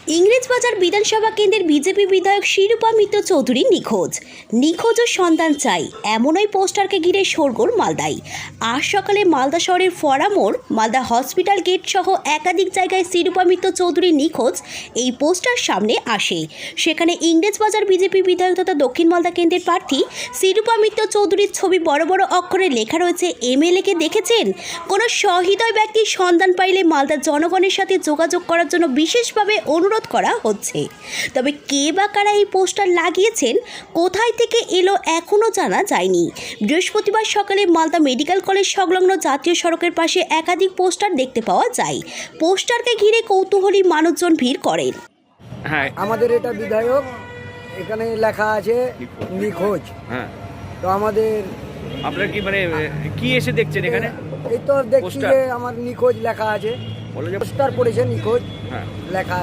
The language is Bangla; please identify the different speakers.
Speaker 1: ইংরেজবাজার বিধানসভা কেন্দ্রের বিজেপি বিধায়ক শিরূপা মিত্র চৌধুরী নিখোঁজ ও সন্ধান চাই এমন ওই পোস্টারকে ঘিরে শোরগোল মালদায়। আজ সকালে মালদা শহরের ফরামোড়, মালদা হসপিটাল গেট সহ একাধিক জায়গায় শিরূপা মিত্র চৌধুরী নিখোঁজ এই পোস্টার সামনে আসে। সেখানে ইংরেজবাজার বিজেপি বিধায়ক তথা দক্ষিণ মালদা কেন্দ্রের প্রার্থী শিরূপা মিত্র চৌধুরীর ছবি বড় বড় অক্ষরে লেখা রয়েছে, এমএলএকে দেখেছেন? কোনো সহৃদয় ব্যক্তির সন্ধান পাইলে মালদার জনগণের সাথে যোগাযোগ করার জন্য বিশেষভাবে অনুরোধ করা হচ্ছে। তবে কে বা কারা এই পোস্টার লাগিয়েছেন, কোথায় থেকে এলো এখনও জানা যায়নি। বৃহস্পতিবার সকালে মালদা মেডিকেল কলেজ সংলগ্ন জাতীয় সড়কের পাশে একাধিক পোস্টার দেখতে পাওয়া যায়। পোস্টারকে ঘিরে কৌতূহলী মানুষজন ভিড় করেন।
Speaker 2: হ্যাঁ,
Speaker 3: আমাদের এটা বিধায়ক, এখানে লেখা আছে নিখোঁজ।
Speaker 2: হ্যাঁ,
Speaker 3: তো আমাদের
Speaker 2: আপনারা কি মানে কি এসে দেখছেন এখানে?
Speaker 3: এই তো দেখছি
Speaker 2: পোস্টার?
Speaker 3: যে আমার নিখোঁজ লেখা আছে,
Speaker 2: বলো যে
Speaker 3: পোস্টার পড়েছে নিখোঁজ
Speaker 2: হ্যাঁ,
Speaker 3: লেখা আছে।